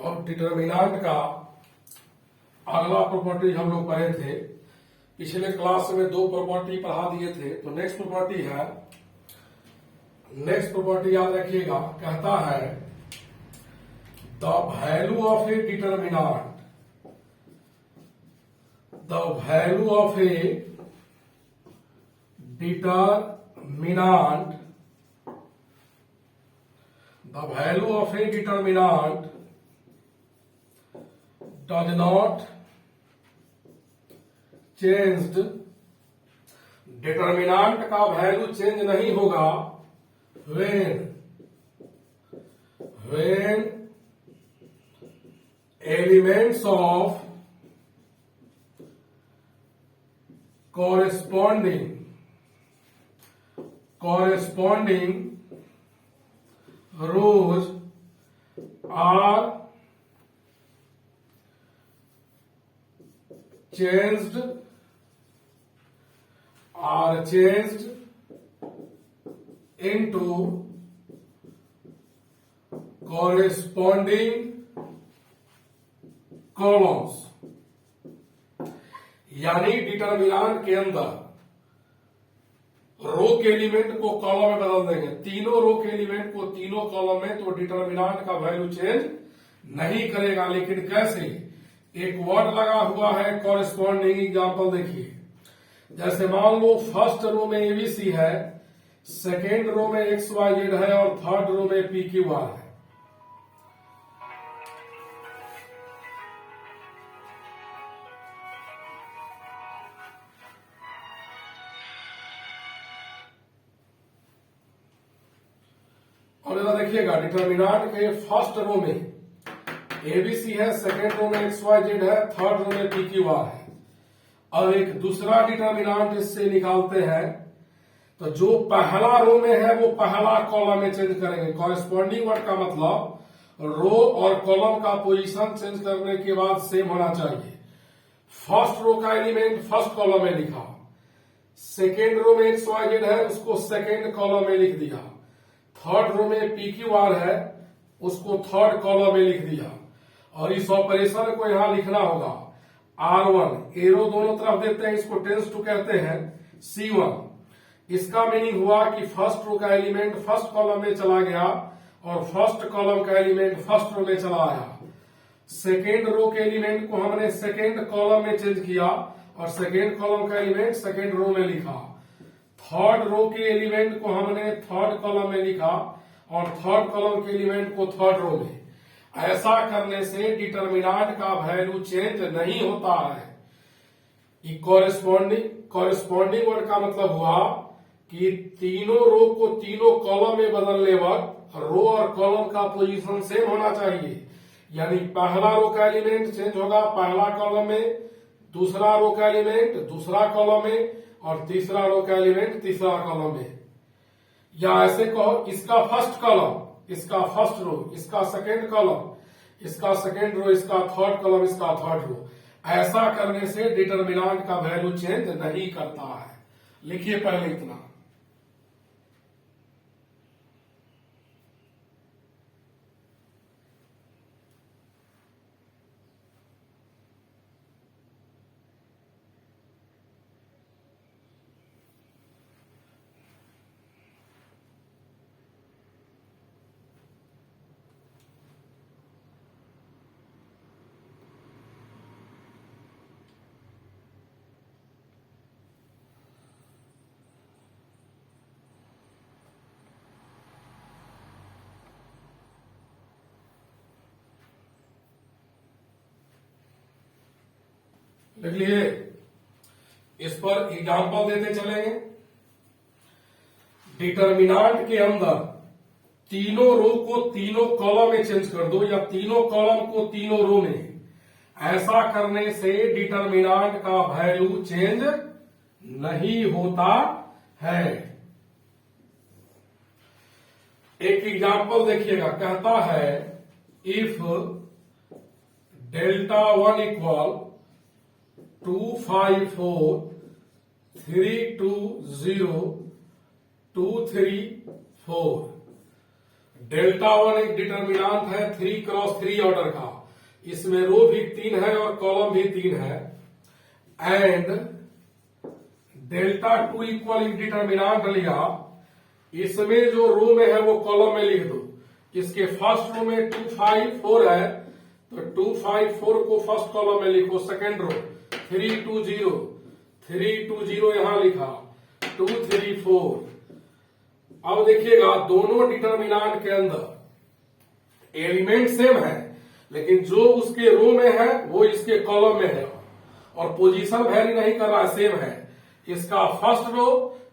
और डिटरमिनेंट का अगला प्रॉपर्टी हम लोग पढ़े थे। पिछले क्लास में दो प्रॉपर्टी पढ़ा दिए थे। तो नेक्स्ट प्रॉपर्टी है, नेक्स्ट प्रॉपर्टी याद रखिएगा, कहता है the value of A determinant, the value of A determinant, the value of a determinant does not changed, determinant का वैल्यू चेंज नहीं होगा when elements of corresponding rows are changed into corresponding columns। यानी determinant के अंदर रो के element को column में बदल देंगे, तीनों रो के एलिमेंट को तीनों कॉलम में, तो डिटरमिनेंट का वैल्यू चेंज नहीं करेगा। लेकिन कैसे? एक वर्ड लगा हुआ है कॉरेस्पॉन्डिंग। एग्जांपल देखिए, जैसे मान लो फर्स्ट रो में एबीसी है, सेकेंड रो में एक्स वाई जेड है और थर्ड रो में पी क्यू आर है। और इधर देखिएगा, डिटरमिनेंट के फर्स्ट रो में एबीसी है, सेकेंड रो में एक्स वाई जेड है, थर्ड रो में पी क्यू आर है। और एक दूसरा डिटरमिनेंट इससे निकालते हैं, तो जो पहला रो में है वो पहला कॉलम में चेंज करेंगे। कॉरेस्पॉन्डिंग वर्ड का मतलब रो और कॉलम का पोजीशन चेंज करने के बाद सेम होना चाहिए। फर्स्ट रो का एलिमेंट फर्स्ट कॉलम में लिखा, सेकेंड रो में एक्स वाई जेड है, उसको सेकेंड कॉलम में लिख दिया, थर्ड रो में पी क्यू आर है, उसको थर्ड कॉलम में लिख दिया। और इस ऑपरेशन को यहां लिखना होगा R1, एरो दोनों तरफ देते हैं, इसको टेंस टू कहते हैं C1। इसका मीनिंग हुआ कि फर्स्ट रो का एलिमेंट फर्स्ट कॉलम में चला गया और फर्स्ट कॉलम का एलिमेंट फर्स्ट रो में चला आया। सेकेंड रो के एलिमेंट को हमने सेकेंड कॉलम में चेंज किया और सेकेंड कॉलम का एलिमेंट सेकेंड रो में लिखा। थर्ड रो के एलिमेंट को हमने थर्ड कॉलम में लिखा और थर्ड कॉलम के एलिमेंट को थर्ड रो में। ऐसा करने से डिटरमिनेंट का वैल्यू चेंज नहीं होता है। कॉरेस्पॉन्डिंग वर्ड का मतलब हुआ कि तीनों रो को तीनों कॉलम में बदलने वक्त रो और कॉलम का पोजीशन सेम होना चाहिए। यानी पहला रो का एलिमेंट चेंज होगा पहला कॉलम में, दूसरा रो का एलिमेंट दूसरा कॉलम में और तीसरा रो का एलिमेंट तीसरा कॉलम में। या ऐसे कहो, इसका फर्स्ट कॉलम, इसका फर्स्ट रो, इसका सेकेंड कॉलम, इसका सेकेंड रो, इसका थर्ड कॉलम, इसका थर्ड रो। ऐसा करने से डिटरमिनेंट का वैल्यू चेंज नहीं करता है। लिखिए पहले इतना। लिख लिए, इस पर एग्जाम्पल देते चलेंगे। डिटरमिनेंट के अंदर तीनों रो को तीनों कॉलम में चेंज कर दो या तीनों कॉलम को तीनों रो में। ऐसा करने से डिटरमिनेंट का वैल्यू चेंज नहीं होता है। एक एग्जाम्पल देखिएगा, कहता है if delta 1 equal 254320234, delta one एक डिटर्मिनांट है 3x3 ऑर्डर का, इसमें रो भी 3 है और कॉलम भी 3 है। एंड डेल्टा टू इक्वल एक डिटर्मिनांट लिया, इसमें जो रो में है वो कॉलम में लिख दो। इसके फर्स्ट रो में 2 5 4 है, तो 2 5 4 को फर्स्ट कॉलम में लिखो। सेकेंड रो 3 2 0, 3 2 0 यहां लिखा, 2 3 4। अब देखिएगा दोनों डिटर्मिनांट के अंदर एलिमेंट सेम है, लेकिन जो उसके रो में है वो इसके कॉलम में है, और पोजीशन वेरी नहीं कर रहा है, सेम है। इसका फर्स्ट रो,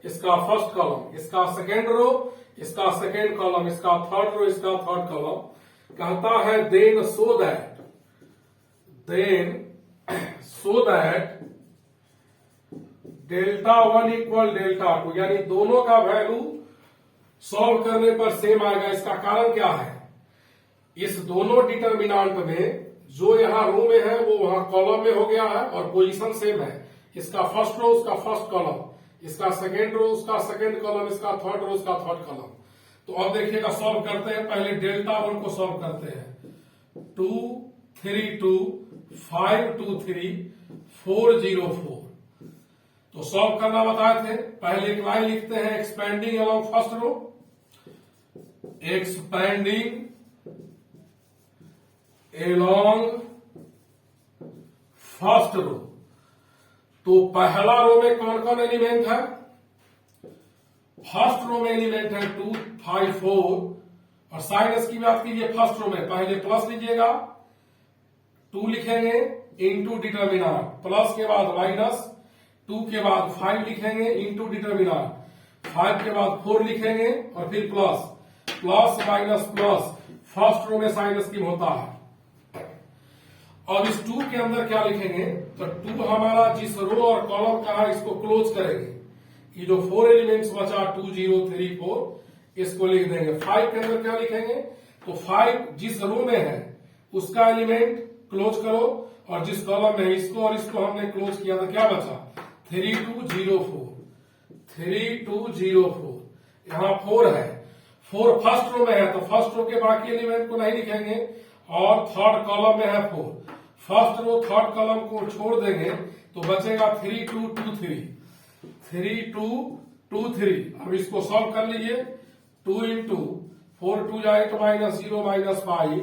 इसका फर्स्ट कॉलम, इसका सेकेंड रो, इसका सेकेंड कॉलम, इसका थर्ड रो, इसका थर्ड कॉलम। कहता है then so that delta one equal delta two, यानी दोनों का वैल्यू सॉल्व करने पर सेम आएगा। इसका कारण क्या है? इस दोनों डिटर्मिनांट में जो यहां रो में है वो वहां कॉलम में हो गया है और पोजीशन सेम है। इसका फर्स्ट रो, उसका फर्स्ट कॉलम, इसका सेकेंड रो, उसका सेकेंड कॉलम, इसका थर्ड रो, उसका थर्ड कॉलम। तो अब देखिएगा सॉल्व करते हैं। पहले डेल्टा वन को सॉल्व करते हैं। 2 3 2 5 2 3 4 0 4। तो सॉल्व करना बताए थे। पहले एक लाइन लिखते हैं, expanding along first row, expanding along first row. तो पहला रो में कौन कौन एलिमेंट है? फर्स्ट रो में एलिमेंट है 2 5 4, और साइन की बात कीजिए फर्स्ट रो में पहले प्लस लीजिएगा, 2 लिखेंगे इनटू डिटर्मिनांट, प्लस के बाद माइनस, 2 के बाद 5 लिखेंगे इनटू डिटर्मिनांट, 5 के बाद 4 लिखेंगे और फिर plus, plus minus plus, first row में साइन स्कीम होता है। अब इस 2 के अंदर क्या लिखेंगे? तो 2 हमारा जिस रो और कॉलम का है इसको क्लोज करेंगे। ये जो 4 एलिमेंट्स बचा 2 0 3 4, इसको लिख देंगे। 5 के अंदर क्या लिखेंगे? तो 5 जिस रो में है उसका एलिमेंट क्लोज करो, और जिस कॉलम में है इसको और इसको हमने क्लोज किया तो क्या बचा? 3 2 0 4, 3 2 0 4। यहां 4 है, 4 फर्स्ट रो में है तो फर्स्ट रो के बाकी एलिमेंट को नहीं लिखेंगे, और थर्ड कॉलम में है 4, फर्स्ट रो थर्ड कॉलम को छोड़ देंगे तो बचेगा 3 2 2 3, 3 2 2 3। अब इसको सॉल्व कर लीजिए। 2 इंटू 4 2 जा 8 minus 0 minus 5,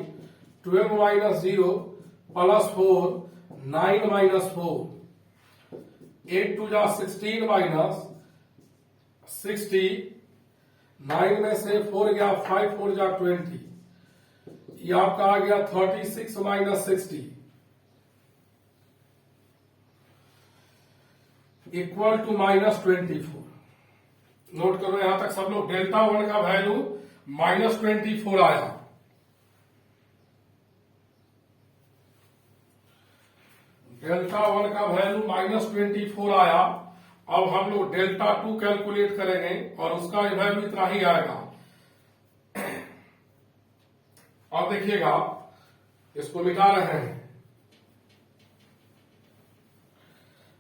12 minus 0 plus 4, 9 minus 4, 8 2 जा 16 माइनस 60, 9 में से 4 गया, 5 4 जा 20, ये आपका आ गया 36 माइनस 60 इक्वल टू माइनस 24। नोट करो यहां तक सब लोग। डेल्टा वन का वैल्यू माइनस 24 आया। डेल्टा वन का वैल्यू माइनस 24 आया। अब हम लोग डेल्टा टू कैलकुलेट करेंगे और उसका वैल्यू इतना ही आएगा। अब देखिएगा, इसको मिटा रहे हैं।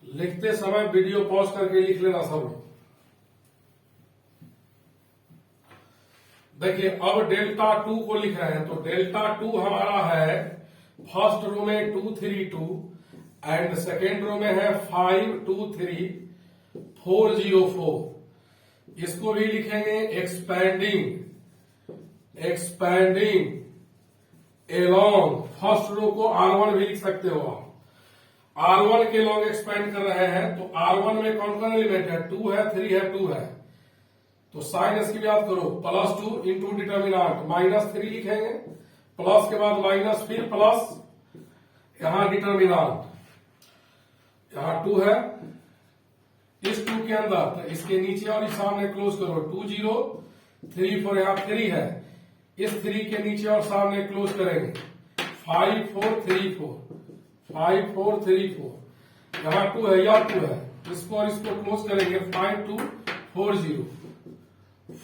लिखते समय वीडियो पॉज करके लिख लेना सब लोग। देखिए अब डेल्टा टू को लिख रहे हैं, तो डेल्टा टू हमारा है फर्स्ट रो में 2 3 2 एंड सेकेंड रो में है 5 2 3 4 0 4। इसको भी लिखेंगे एक्सपैंडिंग एलोंग फर्स्ट रो को R1 भी लिख सकते हो आप। R1 के लॉन्ग एक्सपेंड कर रहे हैं, तो R1 में कौन कौन एलिमेंट है? 2 है, 3 है, 2 है। तो साइन इसकी भी याद करो, प्लस 2 इंटू डिटर्मिनांट, माइनस 3 लिखेंगे, प्लस के बाद माइनस, फिर प्लस, यहां डिटर्मिनांट, यहां 2 है, इस 2 के अंदर, तो इसके नीचे और इस सामने क्लोज करो, 2 0 3 4, यहां 3 है, इस 3 के नीचे और सामने क्लोज करेंगे, 5 4 3 4, 5 4 3 4, यहां 2 है, यहां 2 है, इसको और इसको क्लोज करेंगे, 5 2 4 0,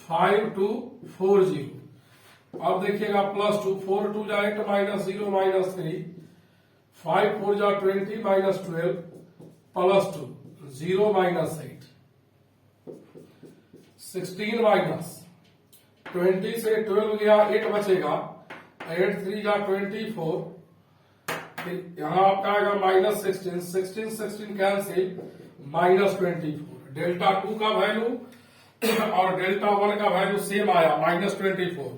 5 2 4 0। अब देखिएगा प्लस 2, 4 2 जा 8 माइनस 0 माइनस 3, 5 4 जा 20 माइनस 12 प्लस 2 0 माइनस 8, 16 माइनस 20 से 12 गया, 8 बचेगा, 8 3 जा 24, यहां आपका आएगा -16, 16 कैंसिल, -24। डेल्टा 2 का वैल्यू और डेल्टा 1 का वैल्यू सेम आया, -24,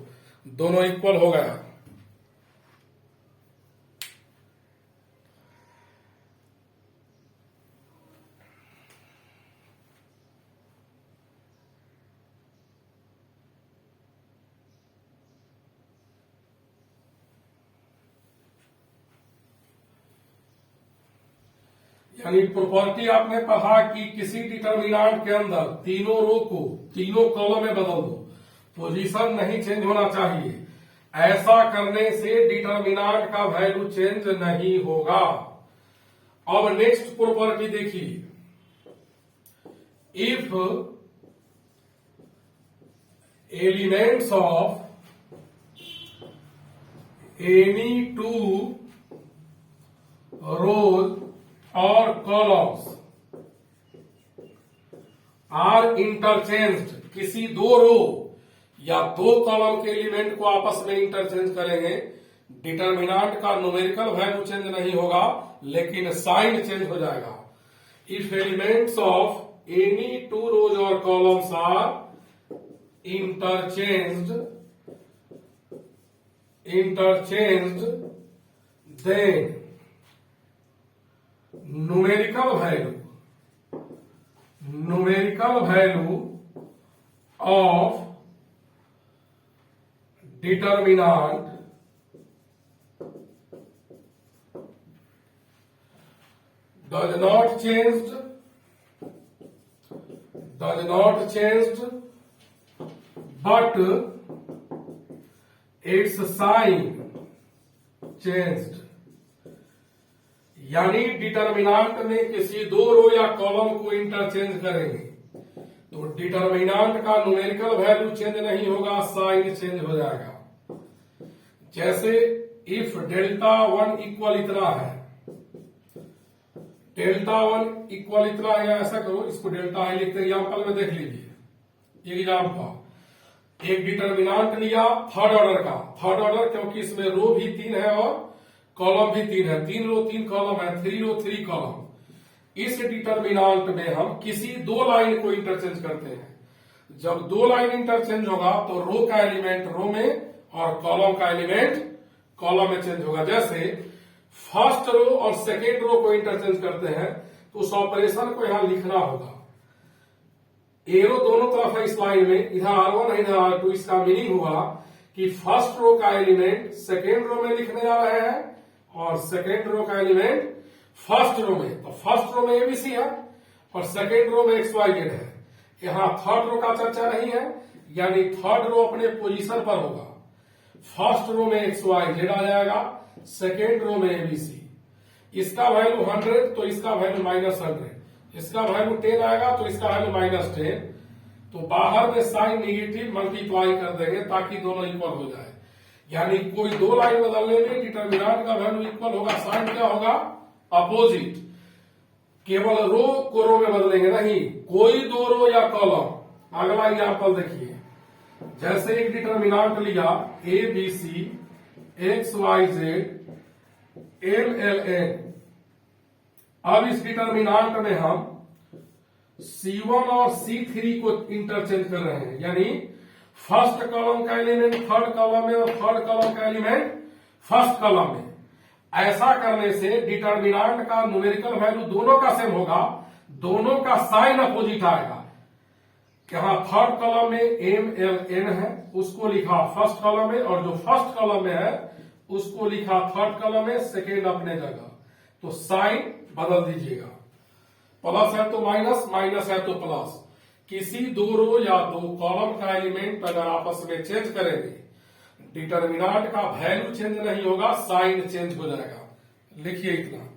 दोनों इक्वल हो गया। यानी प्रॉपर्टी आपने पढ़ा कि किसी डिटर्मिनेंट के अंदर तीनों रो को तीनों कॉलम में बदल दो, पोजीशन नहीं चेंज होना चाहिए। ऐसा करने से डिटर्मिनेंट का वैल्यू चेंज नहीं होगा। अब नेक्स्ट प्रॉपर्टी देखिए, if elements of any two rows और कॉलम्स आर इंटरचेंज्ड, किसी दो रो या दो कॉलम के एलिमेंट को आपस में इंटरचेंज करेंगे, डिटर्मिनेंट का न्यूमेरिकल वैल्यू चेंज नहीं होगा लेकिन साइन चेंज हो जाएगा। If elements of any two rows और columns are interchanged then numerical value of determinant does not change, but its sign changed। यानी डिटर्मिनेंट में किसी दो रो या कॉलम को इंटरचेंज करेंगे तो डिटर्मिनेंट का न्यूमेरिकल वैल्यू चेंज नहीं होगा, साइन चेंज हो जाएगा। जैसे इफ डेल्टा 1 इक्वल इतना है, डेल्टा 1 इक्वल इतना है, या ऐसा करो इसको डेल्टा आई लिखते हैं, एग्जाम्पल में देख लीजिए। एग्जाम्पल, एक डिटर्मिनेंट लिया थर्ड ऑर्डर क्योंकि इसमें रो भी 3 है और कॉलम भी 3 है, 3 रो 3 कॉलम है, 3 रो 3 कॉलम। इस डिटर्मिनेंट में हम किसी दो लाइन को इंटरचेंज करते हैं। जब दो लाइन इंटरचेंज होगा तो रो का एलिमेंट रो में और कॉलम का एलिमेंट कॉलम में चेंज होगा। जैसे फर्स्ट रो और सेकेंड रो को इंटरचेंज करते हैं तो उस ऑपरेशन को यहां लिखना होगा। एरो दोनों तरफ है इस लाइन में, इधर R1 है इधर R2। इसका मीनिंग हुआ कि फर्स्ट रो का एलिमेंट सेकेंड रो में लिखने जा रहे हैं और सेकेंड रो का एलिमेंट फर्स्ट रो में। तो फर्स्ट रो में एबीसी है और सेकेंड रो में XYZ है। यहां थर्ड रो का चर्चा नहीं है, यानी थर्ड रो अपने पोजीशन पर होगा। फर्स्ट रो में XYZ आ जाएगा, सेकेंड रो में एबीसी। इसका वैल्यू 100 तो इसका वैल्यू -100, इसका वैल्यू 10 आएगा तो इसका वैल्यू -10। तो बाहर में साइन निगेटिव मल्टीप्लाई कर देंगे ताकि दोनों इक्वल हो जाए। यानी कोई दो लाइन बदलने में डिटर्मिनेंट का वैल्यू इक्वल होगा, साइन क्या होगा, अपोजिट। केवल रो को रो में बदलेंगे नहीं, कोई दो रो या कॉलम। अगला एग्जांपल देखिए, जैसे एक डिटर्मिनेंट लिया ABC XYZ MLN। अब इस डिटर्मिनेंट में हम C1 और C3 को इंटरचेंज कर रहे हैं, यानी फर्स्ट कॉलम का एलिमेंट थर्ड कॉलम में और थर्ड कॉलम का एलिमेंट फर्स्ट कॉलम में। ऐसा करने से डिटर्मिनेंट का न्यूमेरिकल वैल्यू दोनों का सेम होगा, दोनों का साइन अपोजिट आएगा। यहां थर्ड कॉलम में MLN है, उसको लिखा फर्स्ट कॉलम में, और जो फर्स्ट कॉलम में है उसको लिखा थर्ड कॉलम में, सेकेंड अपने जगह। तो साइन बदल दीजिएगा, प्लस है तो माइनस, माइनस है तो प्लस। किसी दो रो या दो कॉलम का एलिमेंट अगर आपस में चेंज करेंगे, डिटर्मिनेंट का वैल्यू चेंज नहीं होगा, साइन चेंज हो जाएगा। लिखिए इतना।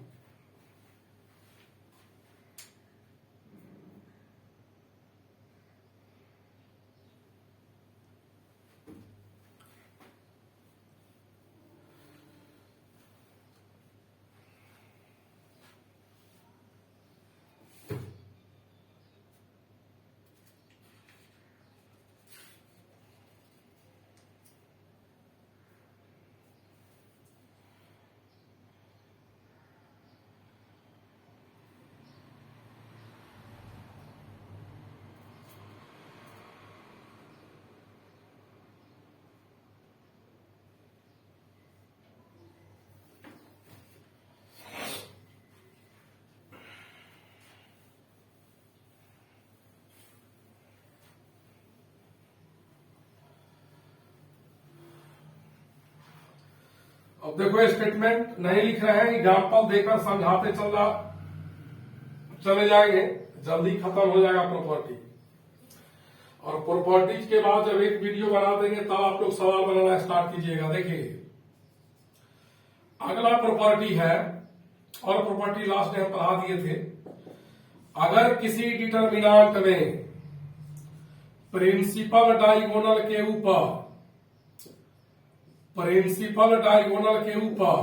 अब देखो स्टेटमेंट नहीं लिख रहे हैं, एग्जाम्पल देकर समझाते चले जाएंगे, जल्दी खत्म हो जाएगा प्रॉपर्टी। और प्रॉपर्टीज के बाद जब एक वीडियो बना देंगे तब आप लोग सवाल बनाना स्टार्ट कीजिएगा। देखिए अगला प्रॉपर्टी है, और प्रॉपर्टी लास्ट में हम पढ़ा दिए थे। अगर किसी डिटरमिनेंट में प्रिंसिपल डायगोनल के ऊपर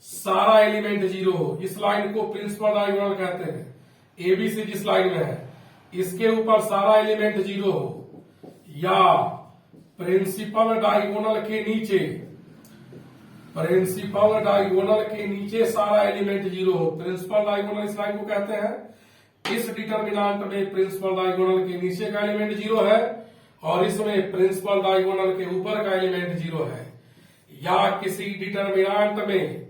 सारा एलिमेंट जीरो हो, इस लाइन को प्रिंसिपल डायगोनल कहते हैं, एबीसी जिस लाइन में है इसके ऊपर सारा एलिमेंट जीरो हो, या प्रिंसिपल डायगोनल के नीचे सारा एलिमेंट जीरो हो। प्रिंसिपल डायगोनल इस लाइन को कहते हैं। इस डिटरमिनेंट में प्रिंसिपल डायगोनल के नीचे का एलिमेंट जीरो है और इसमें प्रिंसिपल डायगोनल के ऊपर का एलिमेंट जीरो है। या किसी डिटरमिनेंट में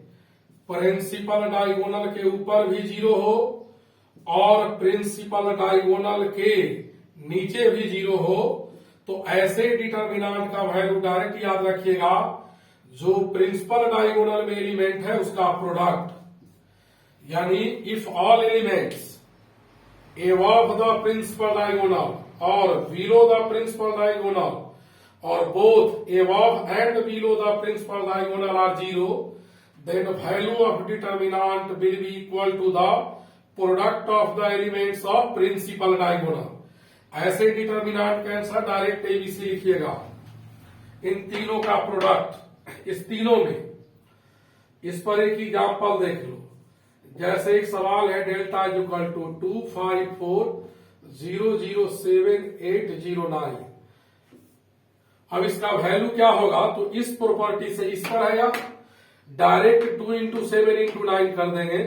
प्रिंसिपल डायगोनल के ऊपर भी जीरो हो और प्रिंसिपल डायगोनल के नीचे भी जीरो हो, तो ऐसे डिटरमिनेंट का वैल्यू डायरेक्ट याद रखिएगा, जो प्रिंसिपल डायगोनल में एलिमेंट है उसका प्रोडक्ट, यानी if all elements above the principal diagonal or below the principal diagonal or both above and below the principal diagonal are zero, then value of determinant will be equal to the product of the elements of principal diagonal। ऐसे determinant का answer direct ABC लिखिएगा। इन तीनों का product, इस तीनों में, इस पर एक एग्जांपल देख लो। जैसे एक सवाल है, डेल्टा इज इक्वल टू 254007809। अब इसका वैल्यू क्या होगा, तो इस प्रॉपर्टी से इस पर आएगा, डायरेक्ट 2 इंटू 7 इंटू 9 कर देंगे,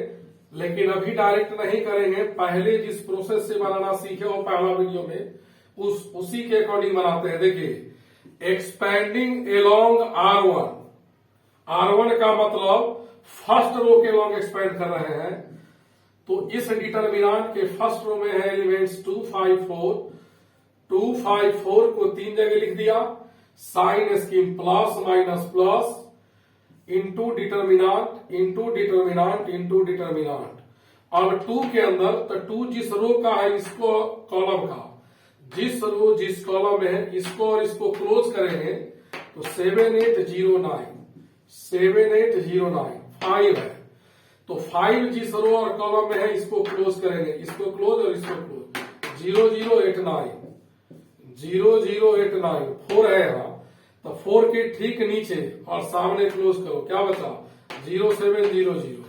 लेकिन अभी डायरेक्ट नहीं करेंगे। पहले जिस प्रोसेस से बनाना सीखे वो पहला वीडियो में, उसी के अकॉर्डिंग बनाते हैं। देखिए एक्सपेंडिंग एलोंग R1 का मतलब फर्स्ट रो के लॉन्ग एक्सपेंड कर रहे हैं, तो इस डिटरमिनेंट के फर्स्ट रो में है एलिमेंट्स 254 को 3 जगह लिख दिया, sign scheme plus minus plus into determinant into determinant into determinant. अब 2 के अंदर, तो 2 जिस रो का है इसको कॉलम का, जिस रो जिस कॉलम में है इसको और इसको क्लोज करेंगे तो 7809 5 है, तो 5 जिस रो और कॉलम में है इसको क्लोज करेंगे, इसको क्लोज और इसको क्लोज, 0089 4 है यहाँ, तो 4 के ठीक नीचे और सामने क्लोज करो, क्या बचा 0700।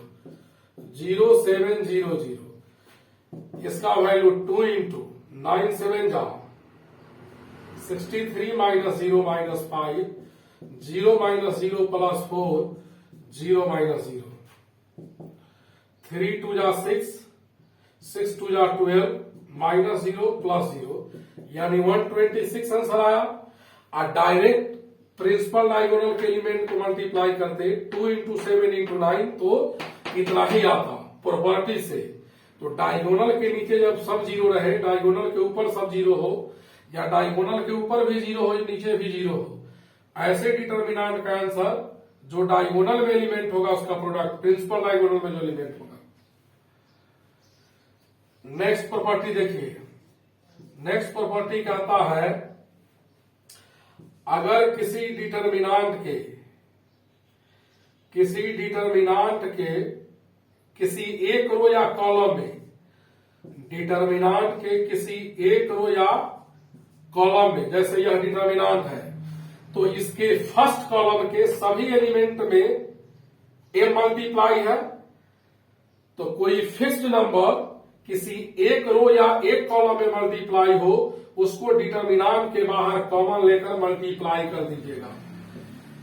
इसका वैल्यू 2 इंटू 9 7 जा 63 minus 0 minus 5, 0 minus 0 plus 4, 0 minus 0, 3 2 जा 6, 6 2 जा 12, माइनस 0 प्लस 0, यानी 126 आंसर आया। और डायरेक्ट प्रिंसिपल डायगोनल के एलिमेंट को मल्टीप्लाई करते 2 इंटू 7 इंटू 9 तो इतना ही आता प्रॉपर्टी से। तो डायगोनल के नीचे जब सब जीरो रहे, डायगोनल के ऊपर सब जीरो हो, या डायगोनल के ऊपर भी जीरो हो नीचे भी जीरो हो, ऐसे डिटरमिनेंट का आंसर जो डायगोनल में एलिमेंट होगा उसका प्रोडक्ट प्रिंसिपल डायगोनल में जो एलिमेंट होगा। नेक्स्ट प्रॉपर्टी देखिए, नेक्स्ट प्रॉपर्टी कहता है अगर किसी डिटरमिनेंट के किसी एक रो या कॉलम में, डिटरमिनेंट के किसी एक रो या कॉलम में, जैसे यह डिटरमिनेंट है, तो इसके फर्स्ट कॉलम के सभी एलिमेंट में ए मल्टीप्लाई है, तो कोई फिक्स्ड नंबर किसी एक रो या एक कॉलम में मल्टीप्लाई हो उसको डिटरमिनेंट के बाहर कॉमन लेकर मल्टीप्लाई कर दीजिएगा।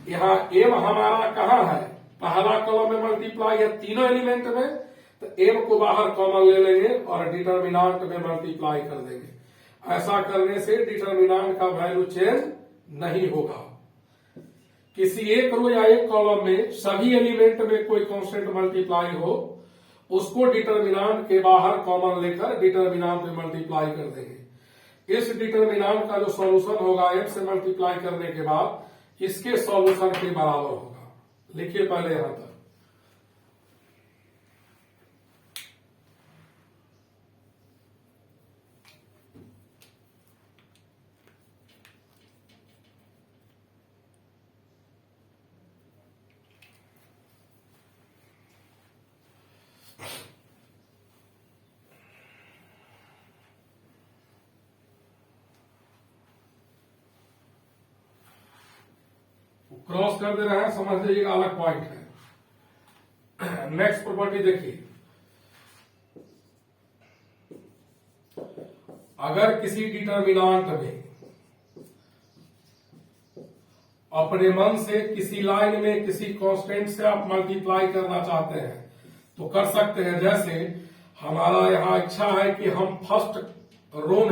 यहां एम हमारा कहां है, पहला कॉलम में मल्टीप्लाई है तीनों एलिमेंट में, तो एम को बाहर कॉमन ले लेंगे और डिटरमिनेंट में मल्टीप्लाई कर देंगे। ऐसा करने से डिटरमिनेंट का वैल्यू चेंज नहीं होगा। किसी एक रो या एक कॉलम में सभी एलिमेंट में कोई कांस्टेंट मल्टीप्लाई हो उसको डिटरमिनेंट के बाहर कॉमन लेकर डिटरमिनेंट में मल्टीप्लाई कर देंगे। इस डिटरमिनेंट का जो सॉल्यूशन होगा एम से मल्टीप्लाई करने के बाद इसके सॉल्यूशन के बराबर होगा। लिखिए पहले यहां तक। क्रॉस कर दे रहे हैं, समझ लीजिए अलग पॉइंट है। नेक्स्ट प्रॉपर्टी देखिए, अगर किसी डिटर्मिनांट में अपने मन से किसी लाइन में किसी कांस्टेंट से आप मल्टीप्लाई करना चाहते हैं तो कर सकते हैं। जैसे हमारा यहां इच्छा है कि हम फर्स्ट रो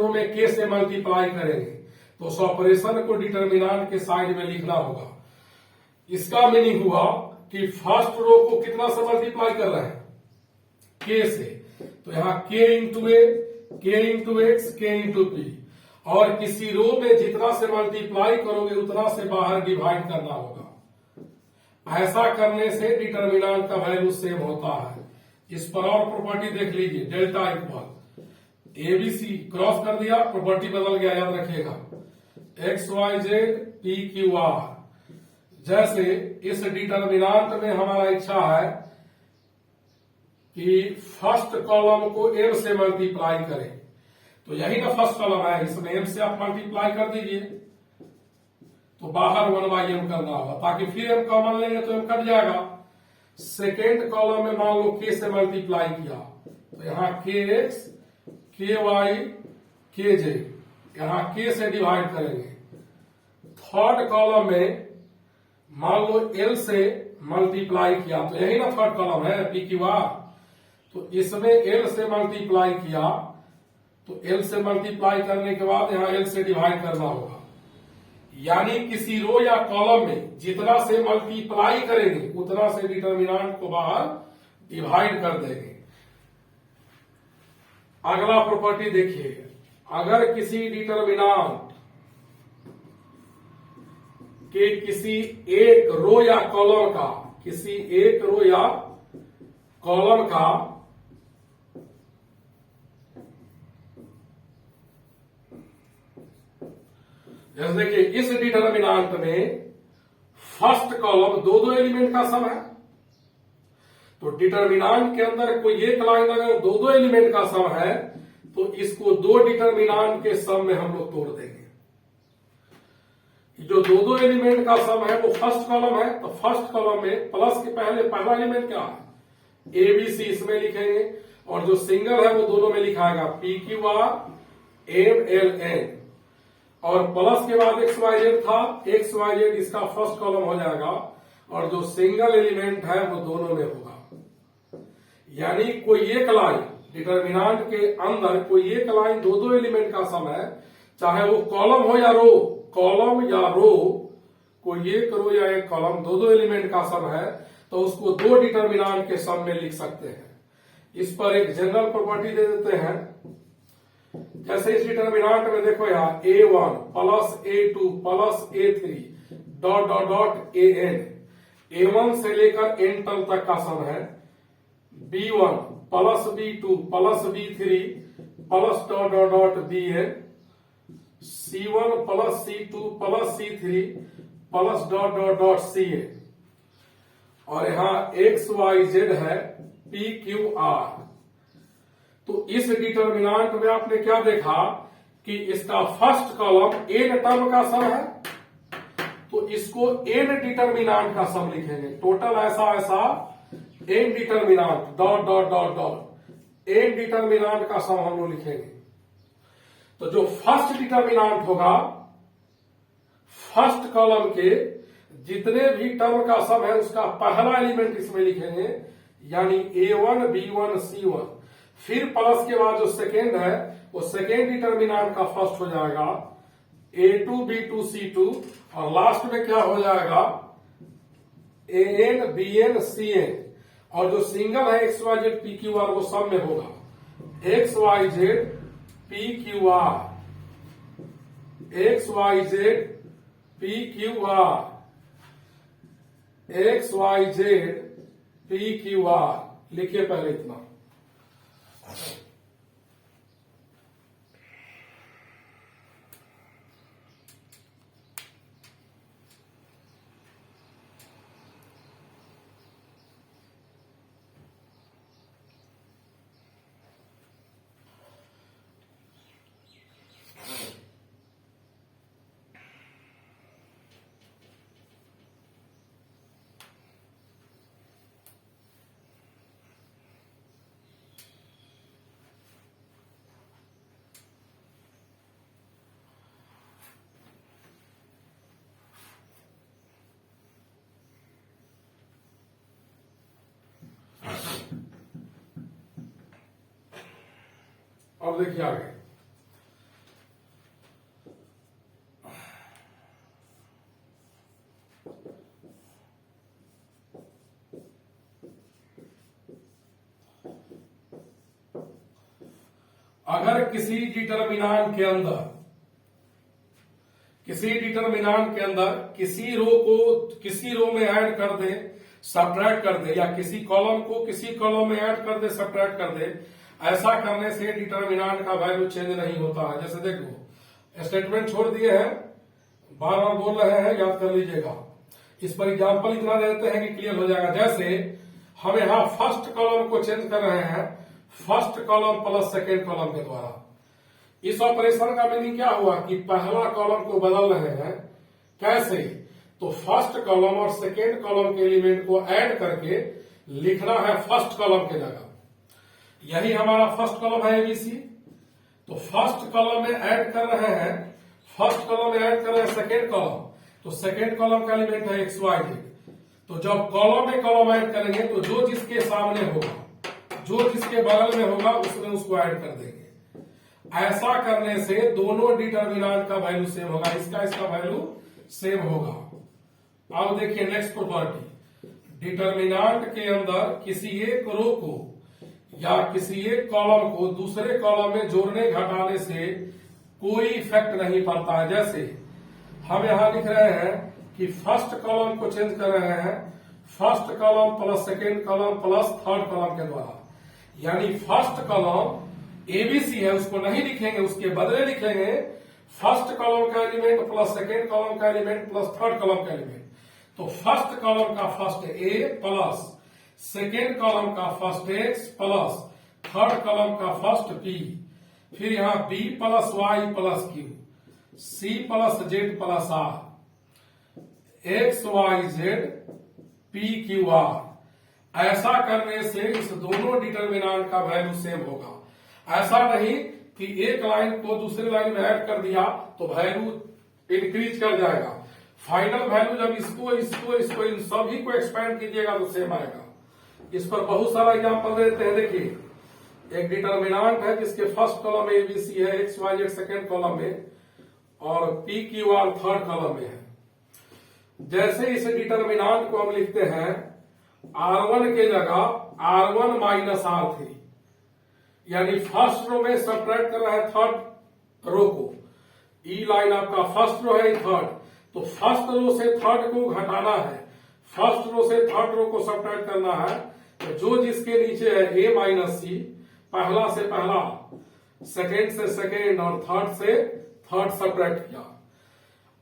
में के से मल्टीप्लाई करेंगे, तो उस ऑपरेशन को डिटर्मिनांट के साइड में लिखना होगा। इसका मीनिंग हुआ कि फर्स्ट रो को कितना से मल्टीप्लाई कर रहे हैं, के से, तो यहां के इंटू ए, के इंटू एक्स, के इंटू पी, और किसी रो में जितना से मल्टीप्लाई करोगे उतना से बाहर डिवाइड करना होगा। ऐसा करने से डिटर्मिनांट का वैल्यू सेम होता है। इस पर और प्रॉपर्टी देख लीजिए, डेल्टा इक्वल एबीसी, क्रॉस कर दिया, प्रॉपर्टी बदल गया, याद रखिएगा, X Y Z P Q R. जैसे इस डिटर्मिनांट में हमारा इच्छा है कि फर्स्ट कॉलम को एम से मल्टीप्लाई करें, तो यही ना फर्स्ट कॉलम है, इसमें एम से आप मल्टीप्लाई कर दीजिए, तो बाहर 1/m करना होगा, ताकि फिर एम कॉमन लेंगे तो एम कट जाएगा। सेकेंड कॉलम में मान लो के से मल्टीप्लाई किया, तो यहां के एक्स, के वाई, के जे, यहां के से डिवाइड करेंगे। थर्ड कॉलम में मान लो एल से मल्टीप्लाई किया, तो यही ना थर्ड कॉलम है पी क्यू आर, तो इसमें एल से मल्टीप्लाई किया, तो एल से मल्टीप्लाई करने के बाद यहां एल से डिवाइड करना होगा। यानी किसी रो या कॉलम में जितना से मल्टीप्लाई करेंगे उतना से डिटर्मिनांट को बाहर डिवाइड कर देंगे। अगला प्रॉपर्टी देखिए, अगर किसी डिटर्मिनांट के किसी एक रो या कॉलम का, किसी एक रो या कॉलम का जैसे देखिए इस डिटर्मिनांट में फर्स्ट कॉलम दो एलिमेंट का सम है, तो डिटर्मिनांट के अंदर कोई एक लाइन अगर दो एलिमेंट का सम है तो इसको दो डिटर्मिनांट के सम में हम लोग तोड़ देंगे। जो दो एलिमेंट का सम है वो फर्स्ट कॉलम है, तो फर्स्ट कॉलम में प्लस के पहले पहला एलिमेंट क्या है, ए बी सी, इसमें लिखेंगे, और जो सिंगल है वो दोनों में लिखाएगा P Q R M L N, और प्लस के बाद एक्स वाई जेड था, एक्स वाई जेड इसका फर्स्ट कॉलम हो जाएगा, और जो सिंगल एलिमेंट है वो दोनों में होगा। यानी कोई एक लाइन डिटर्मिनांट के अंदर कोई एक लाइन दो एलिमेंट का सम है, चाहे वो कॉलम हो या रो, कॉलम या रो, कोई एक रो या एक कॉलम दो एलिमेंट का सम है, तो उसको दो डिटर्मिनांट के सम में लिख सकते हैं। इस पर एक जनरल प्रॉपर्टी दे देते हैं। जैसे इस डिटर्मिनांट में देखो यहाँ A1 plus A2 plus A3 dot dot dot AN, A1 से लेकर N तक का सम है, B1 plus B2 plus B3 plus dot dot dot BN, C1 plus C2 plus C3 plus dot dot dot CN, और यहां XYZ है PQR। तो इस डिटर्मिनांट में आपने क्या देखा कि इसका फर्स्ट कॉलम एन टर्म का सम है, तो इसको एन डिटर्मिनांट का सम लिखेंगे। टोटल ऐसा N determinant dot dot dot dot N determinant का सम हम लोग लिखेंगे। तो जो फर्स्ट डिटर्मिनांट होगा, फर्स्ट कॉलम के जितने भी टर्म का सम है उसका पहला एलिमेंट इसमें लिखेंगे, यानी A1 B1 C1, फिर प्लस के बाद जो सेकेंड है वो सेकेंड डिटर्मिनांट का फर्स्ट हो जाएगा A2 B2 C2, और लास्ट में क्या हो जाएगा AN BN CN, और जो सिंगल है XYZ PQR वो सब में होगा XYZ PQR, XYZ PQR। X Y Z P Q R. लिखिए पहले इतना। अब देखिए आगे। अगर किसी डिटरमिनांट के अंदर किसी रो में ऐड कर दे, सब्ट्रैक्ट कर दे, या किसी कॉलम को किसी कॉलम में ऐड कर दे, सब्ट्रैक्ट कर दे, ऐसा करने से डिटरमिनांट का वैल्यू चेंज नहीं होता है। जैसे देखो स्टेटमेंट छोड़ दिए हैं, बार बार बोल रहे हैं, याद कर लीजिएगा। इस पर एग्जाम्पल इतना देते हैं कि क्लियर हो जाएगा। जैसे हम यहाँ फर्स्ट कॉलम को चेंज कर रहे हैं first column plus second column के द्वारा। इस ऑपरेशन का मीनिंग क्या हुआ कि पहला कॉलम को बदल रहे हैं। कैसे? तो फर्स्ट कॉलम और सेकेंड कॉलम के एलिमेंट को ऐड करके लिखना है फर्स्ट कॉलम के जगह। यही हमारा फर्स्ट कॉलम है एबीसी। तो फर्स्ट कॉलम में ऐड कर रहे हैं, फर्स्ट कॉलम में ऐड कर रहे हैं सेकेंड कॉलम, तो सेकेंड कॉलम का एलिमेंट है एक्स वाई जेड। तो जब कॉलम में कॉलम ऐड करेंगे तो जो जिसके सामने होगा, जो जिसके बगल में होगा, उसमें उसको ऐड कर देंगे। ऐसा करने से दोनों डिटरमिनेंट का वैल्यू सेम होगा, इसका वैल्यू सेम होगा। अब देखिए नेक्स्ट प्रॉपर्टी, डिटरमिनेंट के अंदर किसी एक रो को या किसी एक कॉलम को दूसरे कॉलम में जोड़ने घटाने से कोई इफेक्ट नहीं पड़ता है। जैसे हम यहां लिख रहे हैं कि फर्स्ट कॉलम को चेंज कर रहे हैं first column plus second column plus third column के द्वारा, यानी फर्स्ट कॉलम एबीसी है उसको नहीं लिखेंगे, उसके बदले लिखेंगे फर्स्ट कॉलम का एलिमेंट प्लस सेकेंड कॉलम का एलिमेंट प्लस थर्ड कॉलम का एलिमेंट। तो फर्स्ट कॉलम का first A plus second column का first X plus third column का फर्स्ट पी, फिर यहां B plus Y plus Q, C plus Z plus R, X Y Z P Q R. ऐसा करने से इस दोनों डिटरमिनेंट का वैल्यू सेम होगा। ऐसा नहीं कि एक लाइन को दूसरी लाइन में ऐड कर दिया तो वैल्यू इंक्रीज कर जाएगा। फाइनल वैल्यू जब इसको इन सभी को एक्सपेंड कीजिएगा तो सेम आएगा। इस पर बहुत सारा एग्जाम्पल देते हैं। देखिए एक डिटरमिनेंट है जिसके फर्स्ट कॉलम में एबीसी है, X Y Z second column में और P Q R third column में है। जैसे इस डिटरमिनेंट को हम लिखते हैं R1 के जगह R1 माइनस R3, यानी फर्स्ट रो में सब्ट्रैक्ट कर रहा है थर्ड रो को। ई लाइन आपका फर्स्ट रो है, थर्ड, तो फर्स्ट रो से थर्ड को घटाना है, फर्स्ट रो से थर्ड रो को सब्ट्रैक्ट करना है। तो जो जिसके नीचे है ए माइनस सी, पहला से पहला, सेकेंड से सेकेंड और थर्ड से थर्ड सब्ट्रैक्ट किया।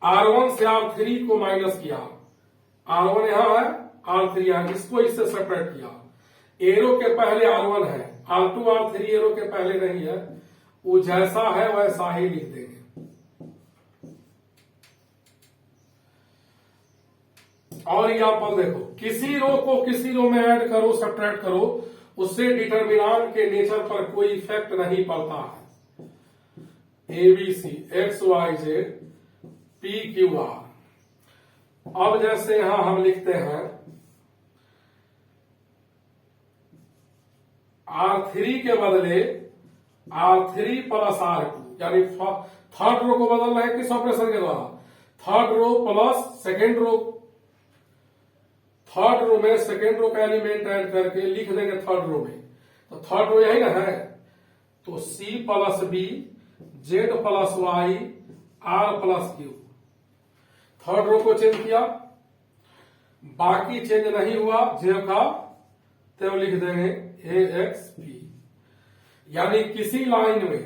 R1 से R3 को माइनस किया, R1 यहां है, R3 यहां, इसको इससे सब्ट्रैक्ट किया। एरो के पहले R1 है, R2 R3 एरो के पहले नहीं है, वो जैसा है वैसा ही लिख देंगे। और एग्जाम्पल देखो, किसी रो को किसी रो में ऐड करो, सब्ट्रैक्ट करो, उससे डिटरमिनेंट के नेचर पर कोई इफेक्ट नहीं पड़ता है। ABC X Y Z P Q R. अब जैसे यहां हम लिखते हैं R3 के बदले R3 प्लस R2, यानी थर्ड रो को बदल रहे हैं किस ऑपरेशन के द्वारा, third row plus second row, third row में सेकेंड रो का एलिमेंट ऐड करके लिख देंगे थर्ड रो में। तो थर्ड रो यही ना है, तो C plus B Z plus Y R plus Q. Third row को चेंज किया, बाकी चेंज नहीं हुआ जेब का, तो लिख देंगे AXP। यानी किसी लाइन में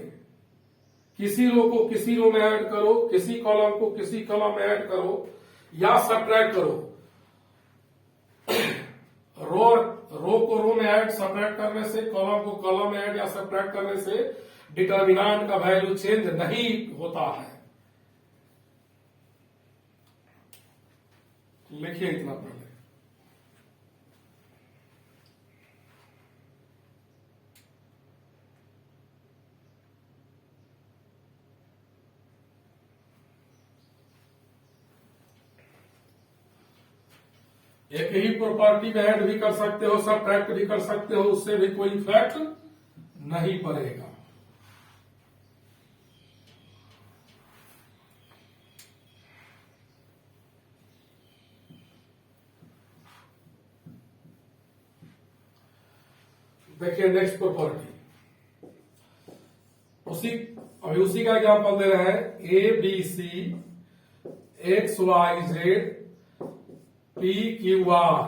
किसी रो को किसी रो में ऐड करो, किसी कॉलम को किसी कॉलम में ऐड करो या सब्ट्रैक्ट करो। रो को रो में ऐड सब्ट्रैक्ट करने से, कॉलम को कॉलम में ऐड या सब्ट्रैक्ट करने से डिटर्मिनेंट का वैल्यू चेंज नहीं होता है। लिखिए इतना पहले। एक ही प्रॉपर्टी में ऐड भी कर सकते हो, सब्ट्रैक्ट भी कर सकते हो, उससे भी कोई इफेक्ट नहीं पड़ेगा। देखिए नेक्स्ट प्रॉपर्टी, उसी का एग्जाम्पल दे रहे हैं। ABC XYZ PQR।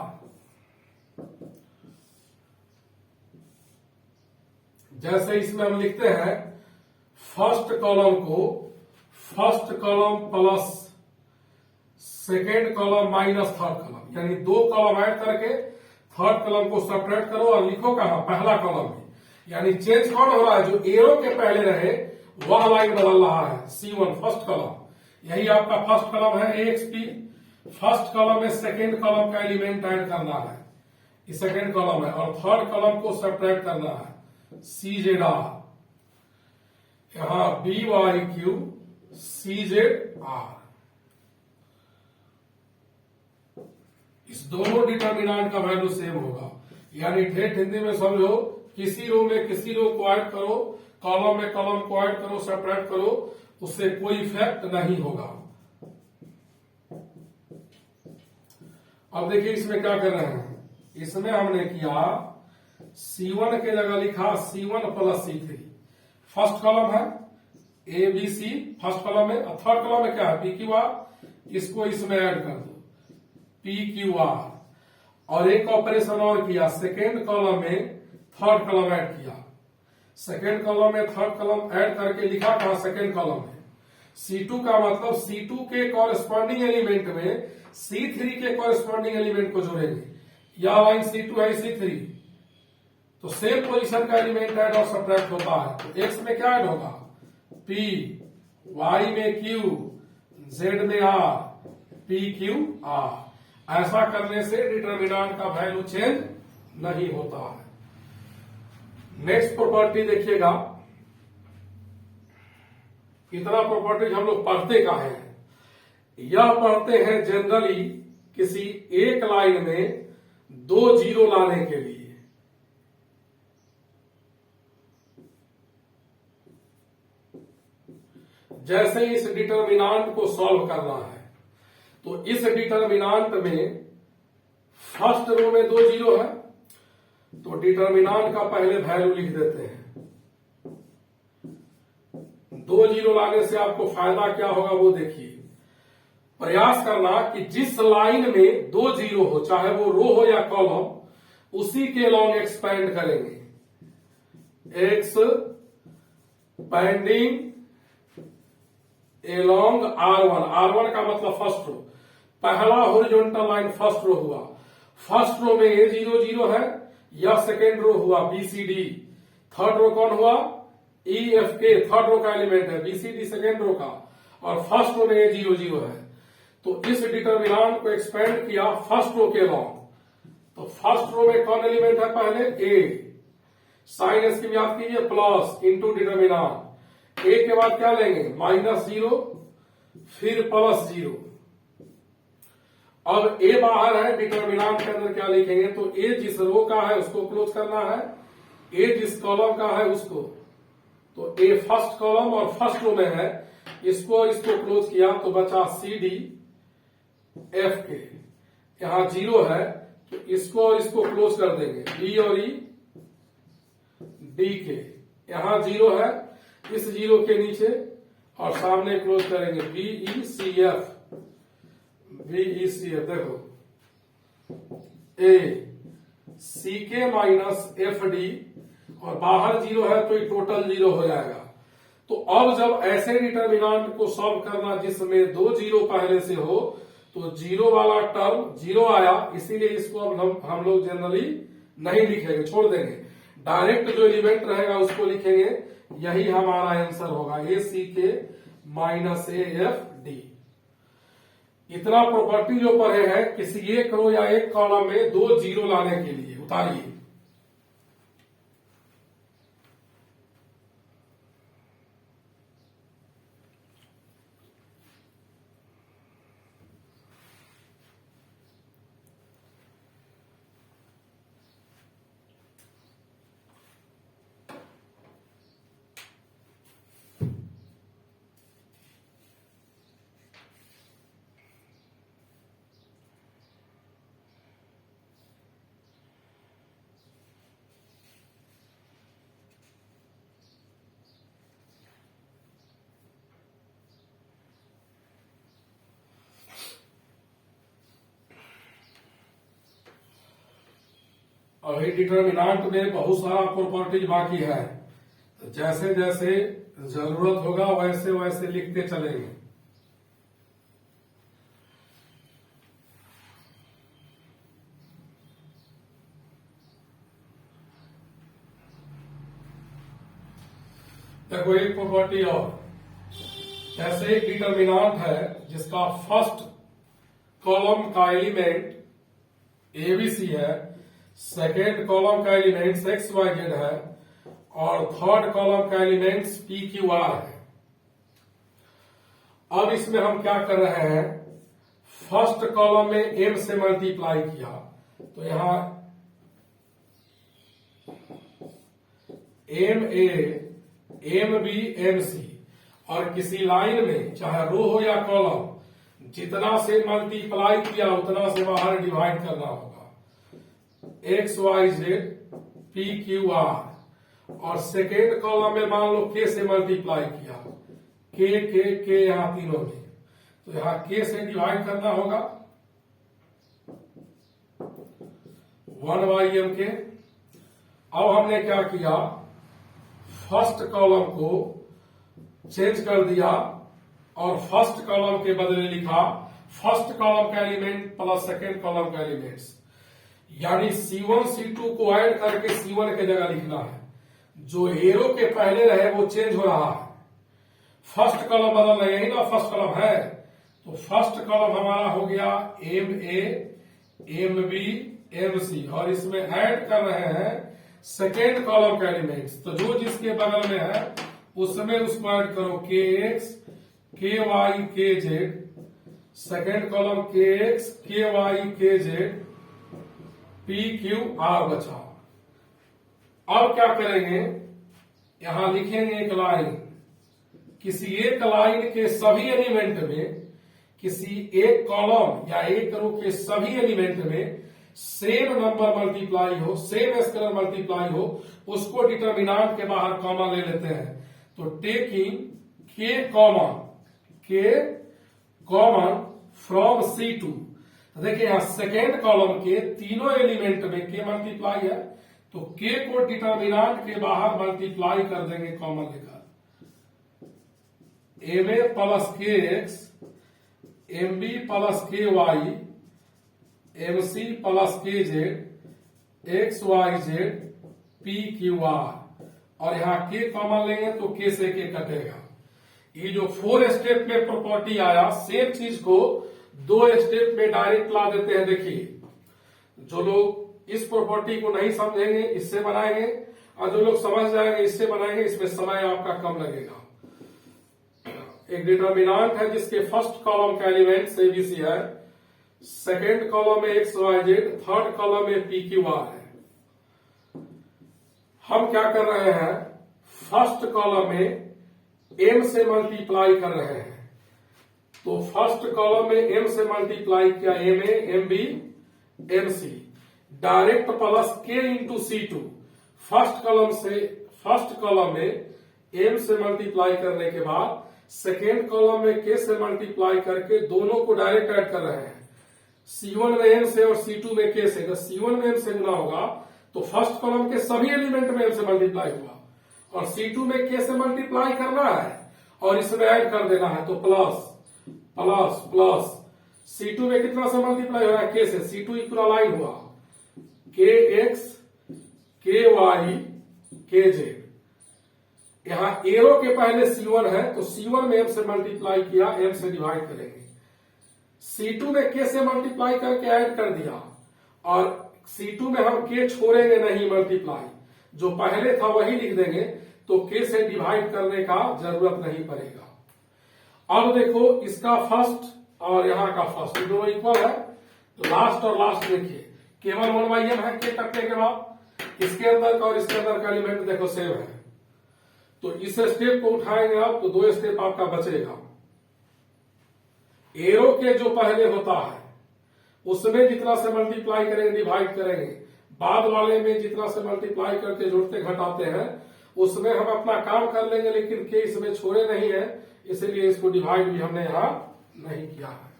जैसे इसमें हम लिखते हैं फर्स्ट कॉलम को first column plus second column minus third column, यानी दो कॉलम ऐड करके थर्ड कॉलम को सब्ट्रैक्ट करो और लिखो कहां, पहला कॉलम में। यानी चेंज कौन हो रहा है, जो एरो के पहले रहे वह लाइन बदल रहा है। C1 फर्स्ट कॉलम, यही आपका फर्स्ट कॉलम है AXP। फर्स्ट कॉलम में सेकेंड कॉलम का एलिमेंट ऐड करना है, ये सेकेंड कॉलम है, और थर्ड कॉलम को सब्ट्रैक्ट करना है CZR। यहां BYQ CZR। इस दोनों डिटर्मिनेंट का वैल्यू सेम होगा। यानी ठेठ हिंदी में समझो, किसी रो में किसी रो को ऐड करो, कॉलम में कॉलम को ऐड करो, सब्ट्रैक्ट करो, उससे कोई इफेक्ट नहीं होगा। अब देखिए इसमें क्या कर रहे हैं, इसमें हमने किया C1 के जगह लिखा C1 plus C3। First column है ABC, फर्स्ट कॉलम में, थर्ड कॉलम में क्या है PQR, इसको इसमें ऐड कर दो PQR। और एक ऑपरेशन और किया, सेकेंड कॉलम में थर्ड कॉलम ऐड किया, सेकेंड कॉलम में थर्ड कॉलम ऐड करके लिखा था सेकेंड कॉलम में C2 का मतलब C2 के कॉरेस्पॉन्डिंग एलिमेंट में C3 के कॉरेस्पॉन्डिंग एलिमेंट को जोड़ेंगे। यह लाइन C2 है, C3, तो सेम पोजीशन का एलिमेंट ऐड और सब्ट्रैक्ट होता है। तो X में क्या ऐड होगा P, Y में Q, Z में R, PQR। ऐसा करने से डिटर्मिनेंट का वैल्यू चेंज नहीं होता है। नेक्स्ट प्रॉपर्टी देखिएगा, इतना प्रॉपर्टी हम लोग पढ़ते का है, यह पढ़ते हैं जनरली किसी एक लाइन में दो जीरो लाने के लिए। जैसे इस डिटर्मिनेंट को सॉल्व करना है, तो इस डिटर्मिनेंट में फर्स्ट रो में दो जीरो है, तो डिटर्मिनेंट का पहले वैल्यू लिख देते हैं। दो जीरो लाने से आपको फायदा क्या होगा वो देखिए। प्रयास करना कि जिस लाइन में दो जीरो हो, चाहे वो रो हो या कॉलम, उसी के लॉन्ग एक्सपेंड करेंगे। Expanding along R1। R1 का मतलब फर्स्ट रो, पहला हॉरिजॉन्टल लाइन फर्स्ट रो हुआ। फर्स्ट रो में A0 0 है, या सेकेंड रो हुआ BCD। थर्ड रो कौन हुआ EFK, थर्ड रो का एलिमेंट है, BCD सेकेंड रो का, और फर्स्ट रो में A0 0 है। तो इस डिटर्मिनेंट को एक्सपेंड किया फर्स्ट रो के लॉन्ग। तो फर्स्ट रो में कौन एलिमेंट है पहले A, साइन इसकी भी याद कीजिए, प्लस इंटू डिटर्मिनेंट। A के बाद क्या लेंगे -0, फिर +0। अब A बाहर है, डिटर्मिनेंट के अंदर क्या लिखेंगे, तो A जिस रो का है उसको क्लोज करना है, A जिस कॉलम का है उसको। तो A फर्स्ट कॉलम और फर्स्ट रो में है, इसको क्लोज किया तो बचा CD F के। यहां 0 है तो इसको क्लोज कर देंगे, B और E D के। यहां 0 है, इस 0 के नीचे और सामने क्लोज करेंगे BECF। देखो ए सी के माइनस एफ डी, और बाहर जीरो है तो ये टोटल जीरो हो जाएगा। तो अब जब ऐसे डिटर्मिनेंट को सॉल्व करना जिसमें दो जीरो पहले से हो, तो जीरो वाला टर्म जीरो आया, इसीलिए इसको अब हम लोग जनरली नहीं लिखेंगे, छोड़ देंगे। डायरेक्ट जो एलिमेंट रहेगा उसको लिखेंगे, यही हमारा आंसर होगा, ए सी के माइनस ए एफ डी। इतना प्रॉपर्टी जो पढ़े हैं, किसी एक रो या एक कॉलम में दो जीरो लाने के लिए उतारिए। अभी डिटर्मिनेंट में बहुत सारा प्रॉपर्टीज बाकी है, तो जैसे जैसे जरूरत होगा वैसे वैसे लिखते चलेंगे। देखो एक प्रॉपर्टी और, जैसे एक डिटर्मिनेंट है जिसका फर्स्ट कॉलम का एलिमेंट एबीसी है, सेकेंड कॉलम का एलिमेंट एक्स वाई जेड है, और थर्ड कॉलम का एलिमेंट पी क्यू आर है। अब इसमें हम क्या कर रहे हैं, फर्स्ट कॉलम में एम से मल्टीप्लाई किया, तो यहां M A M B M C, और किसी लाइन में चाहे रो हो या कॉलम, जितना से मल्टीप्लाई किया उतना से बाहर डिवाइड करना होगा। X Y Z P Q R, और सेकेंड कॉलम में मान लो के से मल्टीप्लाई किया, के यहां तीनों में, तो यहां के से डिवाइड करना होगा 1/m के। अब हमने क्या किया, फर्स्ट कॉलम को चेंज कर दिया और फर्स्ट कॉलम के बदले लिखा फर्स्ट कॉलम का एलिमेंट प्लस सेकेंड कॉलम का एलिमेंट्स, यानी C1 C2 को ऐड करके C1 के जगह लिखना है। जो एरो के पहले रहे वो चेंज हो रहा है, फर्स्ट कॉलम बदल रहे, यही ना फर्स्ट कॉलम है, तो फर्स्ट कॉलम हमारा हो गया M A M B M C, और इसमें ऐड कर रहे हैं सेकेंड कॉलम का एलिमेंट्स। तो जो जिसके बगल में है उसमें उसको ऐड करो, के एक्स के वाई के जेड, सेकेंड कॉलम के एक्स के वाई के जेड पी क्यू आर बचा। अब क्या करेंगे, यहां लिखेंगे एक लाइन, किसी एक लाइन के सभी एलिमेंट में, किसी एक कॉलम या एक रो के सभी एलिमेंट में सेम नंबर मल्टीप्लाई हो, सेम स्केलर मल्टीप्लाई हो, उसको डिटर्मिनेंट के बाहर कॉमन ले लेते हैं। तो टेकिंग के कॉमन फ्रॉम C2, देखिए यहां सेकेंड कॉलम के तीनों एलिमेंट में के मल्टीप्लाई है, तो के को डिटर्मिनेंट के बाहर मल्टीप्लाई कर देंगे कॉमन लेकर, M A plus K X M B plus K Y M C plus K Z X Y Z P Q R, और यहां के कॉमन लेंगे तो के से के कटेगा। ये जो 4 स्टेप में प्रॉपर्टी आया, सेम चीज को 2 स्टेप में डायरेक्ट ला देते हैं। देखिए, जो लोग इस प्रॉपर्टी को नहीं समझेंगे इससे बनाएंगे, और जो लोग समझ जाएंगे इससे बनाएंगे, इसमें समय आपका कम लगेगा। एक डिटर्मिनेंट है जिसके फर्स्ट कॉलम का एलिमेंट एबीसी है, सेकेंड कॉलम में X Y Z, third column में पी क्यू आर है। हम क्या कर रहे हैं, फर्स्ट कॉलम में एम से मल्टीप्लाई कर रहे हैं, तो फर्स्ट कॉलम में एम से मल्टीप्लाई किया, M A M B M C, direct plus K into C2, first column में एम से मल्टीप्लाई करने के बाद सेकेंड कॉलम में के से मल्टीप्लाई करके दोनों को डायरेक्ट ऐड कर रहे हैं, C1 में m से और C2 में k से, अगर C1 में m से गुना होगा तो फर्स्ट कॉलम के सभी एलिमेंट में m से मल्टीप्लाई हुआ, और C2 में k से मल्टीप्लाई करना है और इसमें ऐड कर देना है, तो प्लस प्लस प्लस C2 में कितना से मल्टीप्लाई हो रहा है, k से, C2 इक्वलाइन हुआ kx ky kz। यहां एरो के पहले C1 है तो C1 में m से मल्टीप्लाई किया, m से डिवाइड करेंगे, C2 में k से मल्टीप्लाई करके ऐड कर दिया, और C2 में हम k छोड़ेंगे नहीं मल्टीप्लाई, जो पहले था वही लिख देंगे, तो k से डिवाइड करने का जरूरत नहीं पड़ेगा। अब देखो इसका फर्स्ट और यहाँ का फर्स्ट दोनों इक्वल है, तो लास्ट और लास्ट देखिए केवल 1/m है k कटने के बाद, इसके अंदर का और इसके अंदर का एलिमेंट देखो सेम है, तो इस स्टेप को उठाएंगे आप तो 2 स्टेप आपका बचेगा। एरो के जो पहले होता है उसमें जितना से मल्टीप्लाई करेंगे डिवाइड करेंगे, बाद वाले में जितना से मल्टीप्लाई करके जोड़ते घटाते हैं उसमें हम अपना काम कर लेंगे, लेकिन के इसमें छोड़े नहीं है, इसलिए इसको डिवाइड भी हमने यहां नहीं किया है।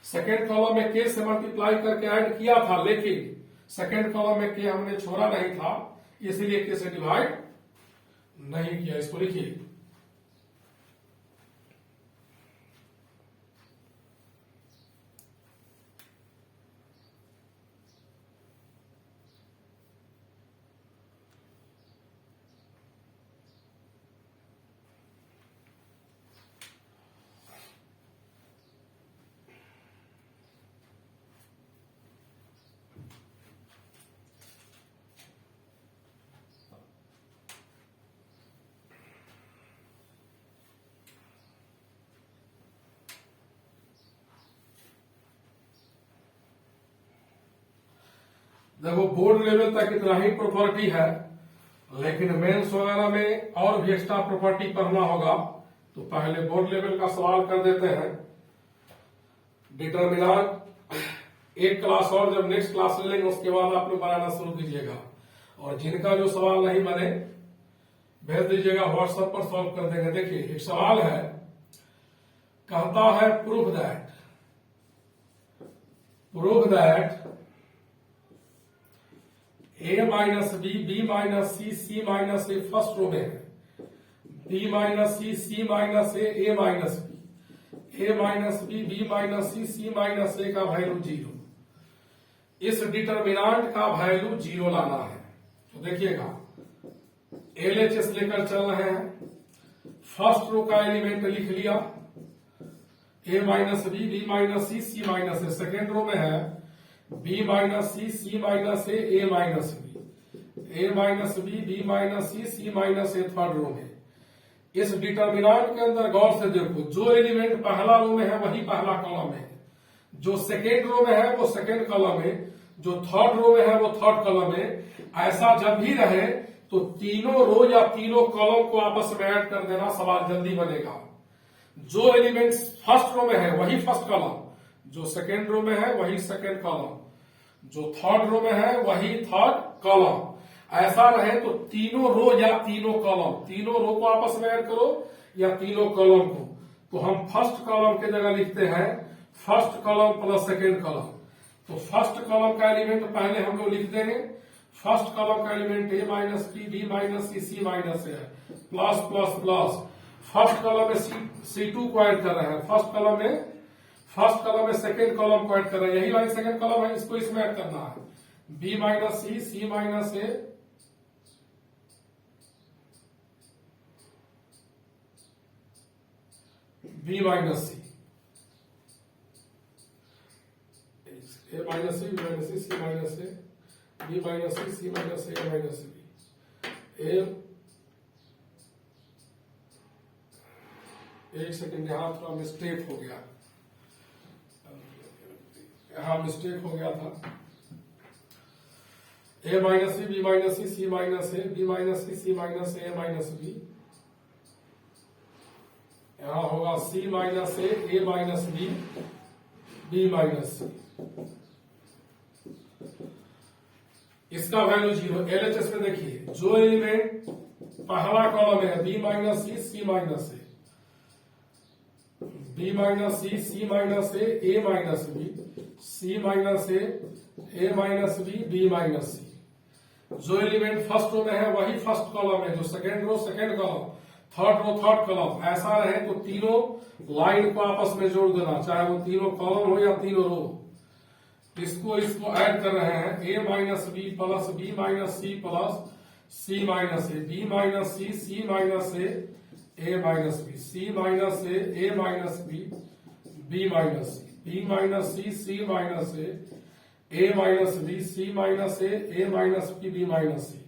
सेकेंड कॉलम में के से मल्टीप्लाई करके ऐड किया था, लेकिन सेकेंड कॉलम में के हमने छोड़ा नहीं था, इसलिए के से डिवाइड नहीं किया। इसको लिखिए देखो बोर्ड लेवल तक इतना ही प्रॉपर्टी है, लेकिन मेंस वगैरह में और भी एक्स्ट्रा प्रॉपर्टी पढ़ना होगा, तो पहले बोर्ड लेवल का सवाल कर देते हैं। डिटरमिनेंट एक क्लास और जब नेक्स्ट क्लास ले लेंगे उसके बाद आप लोग बनाना शुरू कीजिएगा, और जिनका जो सवाल नहीं बने भेज दीजिएगा, व्हाट्सएप पर सॉल्व कर देंगे। देखिए एक सवाल है, कहता है prove that a minus B B minus C minus A first row में है, B minus C minus A minus B, A minus B minus C minus A का वैल्यू 0। इस डिटरमिनेंट का वैल्यू 0 लाना है। तो देखिएगा LHS लेकर चल रहे हैं, फर्स्ट रो का एलिमेंट लिख लिया a minus B minus C minus A, second row में है B minus C minus A minus B, A minus B minus C minus A third row में। इस डिटरमिनेंट के अंदर गौर से देखो, जो एलिमेंट पहला रो में है वही पहला कॉलम में, जो सेकेंड रो में है वो सेकेंड कॉलम में, जो थर्ड रो में है वो थर्ड कॉलम में। ऐसा जब भी रहे तो तीनों रो या तीनों कॉलम को आपस में ऐड कर देना, सवाल जल्दी बनेगा। जो एलिमेंट फर्स्ट रो में है वही फर्स्ट कॉलम, जो सेकेंड रो में है वही सेकेंड कॉलम, जो थर्ड रो में है वही थर्ड कॉलम। ऐसा रहे तो तीनों रो या तीनों कॉलम, तीनों रो को आपस में ऐड करो या तीनों कॉलम को, तो हम फर्स्ट कॉलम के जगह लिखते हैं first column plus second column. तो फर्स्ट कॉलम का एलिमेंट पहले हम लोग लिख देंगे, फर्स्ट कॉलम का element A minus B minus C minus A plus plus plus, first column में C2 को ऐड कर रहे हैं, फर्स्ट कॉलम में सेकेंड कॉलम को ऐड कर रहे हैं, यही लाइन सेकेंड कॉलम है, इसको इसमें ऐड करना है, B minus C minus A B minus C, A minus C B minus C minus A B minus C minus A minus B. एक सेकेंड, यहां थोड़ा मिस्टेक हो गया, यहां मिस्टेक हो गया था। A minus B minus C minus A B minus C minus A minus B, यहां होगा C minus A minus B minus C. इसका वैल्यू 0। LHS में देखिए जो एलिमेंट पहला कॉलम है B minus C minus A, B minus C minus A minus B, C minus A minus B minus सी। जो element first row में है वही फर्स्ट कॉलम है, जो second row second column, third row third column. ऐसा रहे तो तीनों लाइन को आपस में जोड़ देना, चाहे वो तीनों कॉलम हो या तीनों रो। इसको ऐड कर रहे हैं, A minus B plus B minus C plus C minus A, B minus C minus A minus B, C minus A minus B minus C, B minus C minus A minus B, C minus A minus B minus C.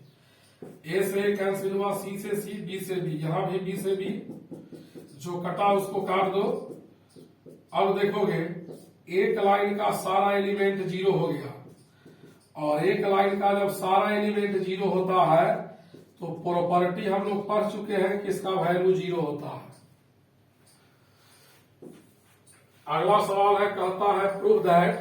A से cancel हुआ, सी से सी, B से B, यहां भी B से B, जो कटा उसको काट दो। अब देखोगे एक लाइन का सारा एलिमेंट जीरो हो गया, और एक लाइन का जब सारा एलिमेंट जीरो होता है तो प्रॉपर्टी हम लोग पढ़ चुके हैं कि इसका वैल्यू जीरो होता है। अगला सवाल है, कहता है prove that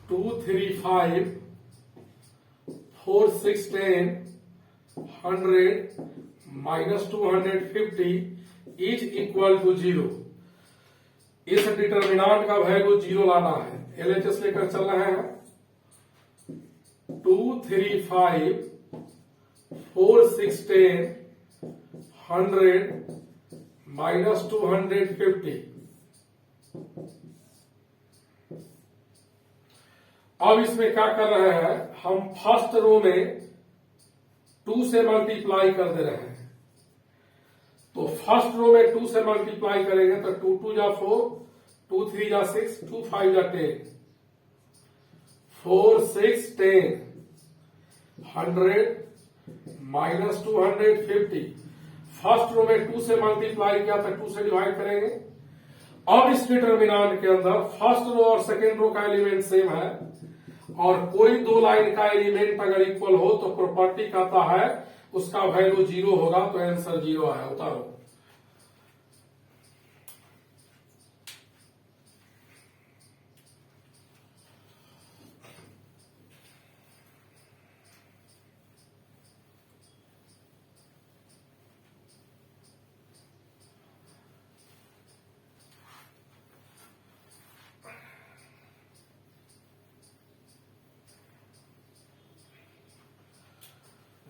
two three five 4 6 10 100 minus 250 is equal to zero. इस डिटर्मिनांट का वैल्यू जीरो लाना है। एलएचएस लेकर चल रहे हैं। 2 3 5 4 6 10 100 माइनस 250। अब इसमें क्या कर रहे हैं, हम फर्स्ट रो में 2 से मल्टीप्लाई कर दे रहे हैं। तो फर्स्ट रो में 2 से मल्टीप्लाई करेंगे तो 2 2 जा 4, 2 3 जा 6, 2 5 जा 10, 4 6 10 100 माइनस 250। फर्स्ट रो में 2 से मल्टीप्लाई किया तो 2 से डिवाइड करेंगे। अब इस डिटर्मिनांट के अंदर फर्स्ट रो और सेकेंड रो का एलिमेंट सेम है, और कोई दो लाइन का एलिमेंट अगर इक्वल हो तो प्रॉपर्टी कहता है उसका वैल्यू जीरो होगा। तो आंसर जीरो है, उतारो।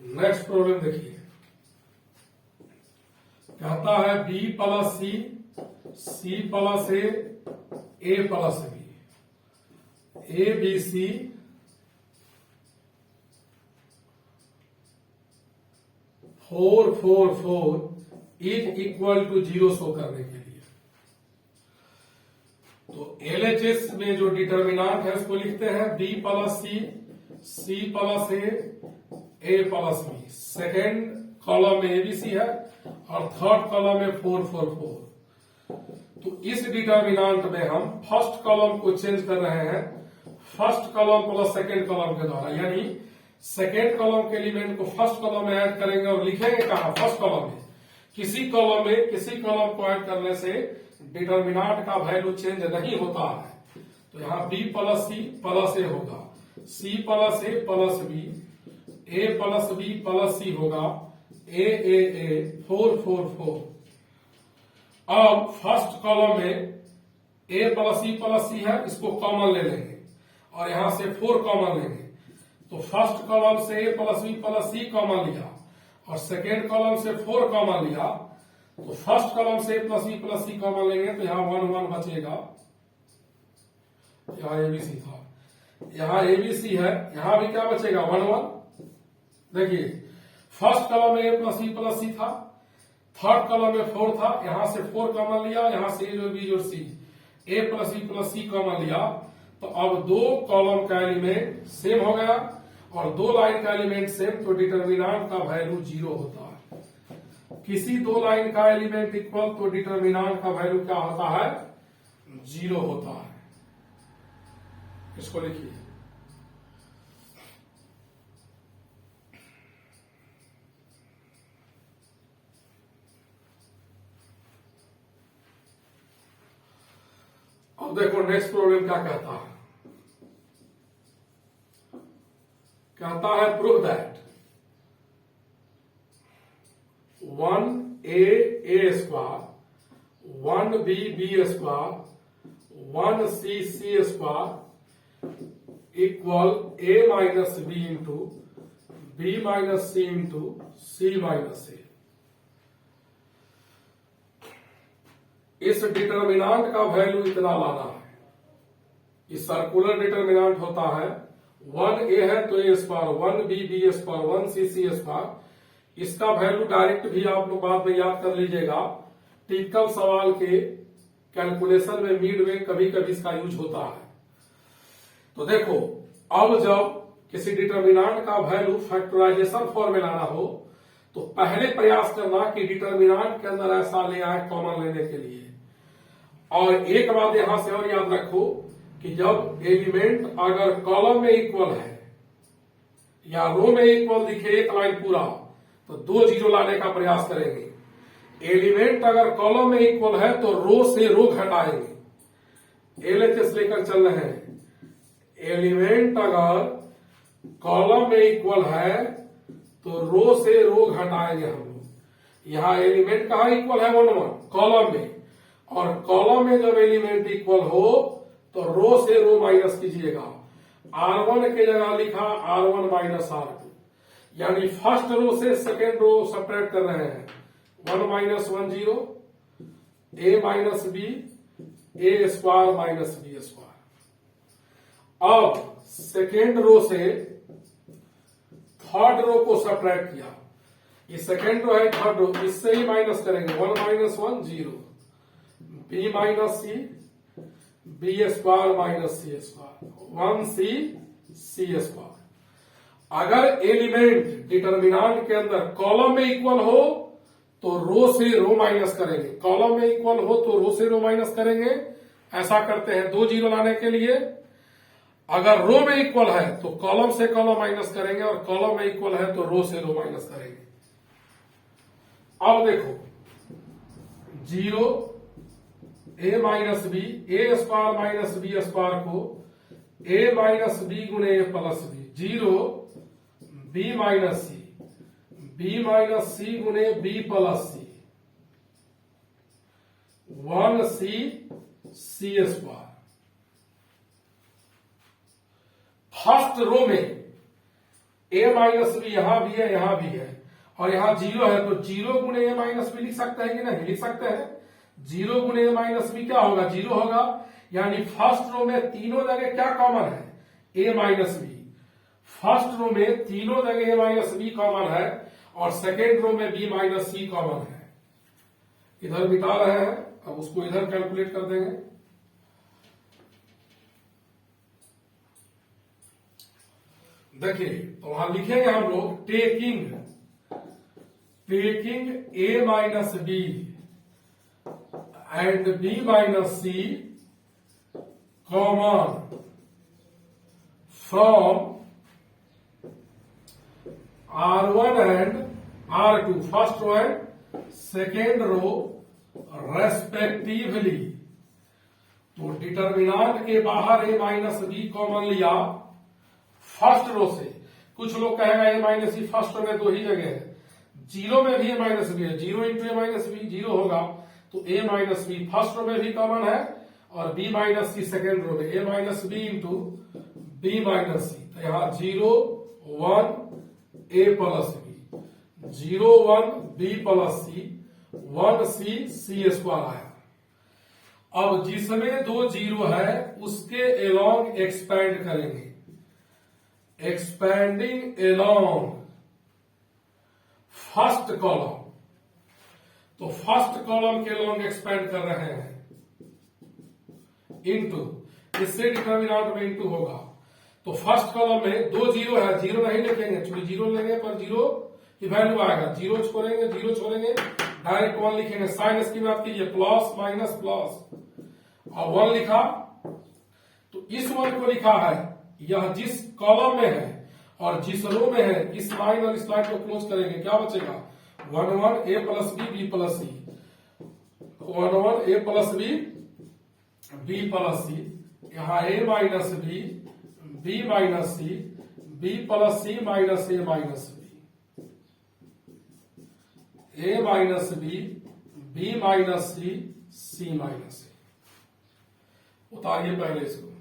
नेक्स्ट प्रॉब्लम देखिए, कहता है B plus C, C plus A plus B, A B C four four four is equal to zero show करने के लिए। तो एलएचएस में जो डिटर्मिनांट है उसको लिखते हैं B plus C plus A plus B. Second column में एबीसी है और थर्ड कॉलम में 4 4 4। तो इस डिटर्मिनांट में हम फर्स्ट कॉलम को चेंज कर रहे हैं first column plus second column के द्वारा, यानी सेकेंड कॉलम के एलिमेंट को फर्स्ट कॉलम में ऐड करेंगे और लिखेंगे कहा फर्स्ट कॉलम में। किसी कॉलम में किसी कॉलम को ऐड करने से डिटर्मिनांट का वैल्यू चेंज नहीं होता है। तो यहाँ बी प्लस ए होगा, सी plus A plus B, A plus B plus सी होगा, ए 4 4 4। अब फर्स्ट कॉलम में ए प्लस सी है, इसको कॉमन ले लेंगे और यहां से 4 कॉमन लेंगे। तो फर्स्ट कॉलम से ए प्लस बी प्लस सी कॉमन लिया और सेकेंड कॉलम से 4 कॉमन लिया। तो फर्स्ट कॉलम से ए प्लस बी प्लस सी कॉमन लेंगे तो यहां 1 1 बचेगा। यहां एबीसी था, यहां एबीसी है, यहां भी क्या बचेगा 1 1। देखिए फर्स्ट कॉलम में ए प्लस सी था, थर्ड कॉलम में 4 था, यहां से 4 कॉमन लिया, यहां से ए जो बी जो सी, ए प्लस सी कॉमन लिया। तो अब दो कॉलम का एलिमेंट सेम हो गया और दो लाइन का एलिमेंट सेम, तो डिटर्मिनांट का वैल्यू जीरो होता है। किसी दो लाइन का एलिमेंट इक्वल तो डिटर्मिनांट का वैल्यू क्या होता है, जीरो होता है। इसको लिखिए, अब देखो नेक्स्ट प्रॉब्लम क्या कहता है। कहता है prove that 1a² 1b (1c) equal a minus b into b minus c into c minus a। इस डिटर्मिनांट का वैल्यू इतना लाना है। इस सर्कुलर डिटर्मिनांट होता है 1a है तो a square, 1b b square, 1c c square. इसका वैल्यू डायरेक्ट भी आप लोग बाद में याद कर लीजिएगा। टिपिकल सवाल के कैलकुलेशन में मिड में कभी कभी इसका यूज होता है। तो देखो, अब जब किसी डिटर्मिनांट का वैल्यू फैक्टराइजेशन फॉर्म में लाना हो तो पहले प्रयास करना कि डिटर्मिनांट के अंदर ऐसा ले आए कॉमन लेने के लिए। और एक बात यहां से और याद रखो कि जब एलिमेंट अगर कॉलम में इक्वल है या रो में इक्वल दिखे एक लाइन पूरा, तो 2 जीरो लाने का प्रयास करेंगे। एलिमेंट अगर कॉलम में इक्वल है तो रो से रो घटाएंगे। एलएचएस लेकर चल रहे हैं। एलिमेंट अगर कॉलम में इक्वल है तो रो से रो घटाएंगे हम लोग। यहां एलिमेंट कहां इक्वल है 1 1 कॉलम में, और कॉलम में जब एलिमेंट इक्वल हो तो रो से रो माइनस कीजिएगा। R1 के जगह लिखा R1 माइनस R2, यानी फर्स्ट रो से सेकेंड रो सेपरेट कर रहे हैं। 1 minus 1 0, a minus b, a square minus b square. अब सेकेंड रो से थर्ड रो को सेपरेट किया। ये सेकेंड रो है, थर्ड रो, इससे ही माइनस करेंगे। 1 minus 1 0, b minus c, b square minus c square, 1c c square. अगर element determinant के अंदर कॉलम में इक्वल हो तो रो से रो माइनस करेंगे, कॉलम में इक्वल हो तो रो से रो माइनस करेंगे। ऐसा करते हैं 2 जीरो लाने के लिए। अगर रो में इक्वल है तो कॉलम से कॉलम माइनस करेंगे, और कॉलम में इक्वल है तो रो से रो माइनस करेंगे। अब देखो, 0 a minus b, a square minus b square को a माइनस b गुणे a plus b, 0 b minus c, b minus c गुणे b plus c, 1c c square. First row में a माइनस b यहां भी है, यहां भी है, और यहां 0 है तो 0 गुणे a माइनस b लिख सकते हैं कि नहीं? लिख सकते हैं। 0 गुणे a माइनस b क्या होगा? 0 होगा। यानी फर्स्ट रो में तीनों जगह क्या कॉमन है? a minus b। First row में तीनों जगह a माइनस b कॉमन है, और सेकेंड रो में b माइनस c कॉमन है। इधर मिटा रहे हैं, अब उसको इधर कैलकुलेट कर देंगे। देखिए, तो वहां लिखेंगे हम लोग taking a minus b and b minus c common from R1 and R2, first row and second row respectively. तो डिटर्मिनांट के बाहर a माइनस b कॉमन लिया फर्स्ट रो से। कुछ लोग कहेगा a minus b first row में 2 ही जगह है, 0 में भी a माइनस b है, 0 इंटू a माइनस b 0 होगा, तो a minus b first row में भी कॉमन है, और b minus c second row में, a minus b into b minus c। तो यहां 0 1 a plus b, 0 1 b plus c, 1c c square आया। अब जिसमें 2 जीरो है उसके एलोंग एक्सपैंड करेंगे। एक्सपैंडिंग एलोंग फर्स्ट कॉलम, तो फर्स्ट कॉलम के एलोंग एक्सपैंड कर रहे हैं, इनटू, इससे डिटर्मिनांट में इनटू होगा। तो फर्स्ट कॉलम में 2 जीरो है, 0 नहीं लिखेंगे, चूंकि 0 लेंगे पर 0 की वैल्यू आएगा, 0 छोड़ेंगे, 0 छोड़ेंगे, डायरेक्ट 1 लिखेंगे। साइन इसकी बात कीजिए, प्लस माइनस प्लस, और 1 लिखा, तो इस 1 को लिखा है, यह जिस कॉलम में है और जिस रो में है, इस लाइन और इस लाइन को क्लोज करेंगे, क्या बचेगा? 1 1 a plus b b plus c, 1 1 a plus b b plus c, यहाँ a minus b b minus c b plus c minus a minus b, a minus b b minus c C minus A. उतारिए पहले इसको,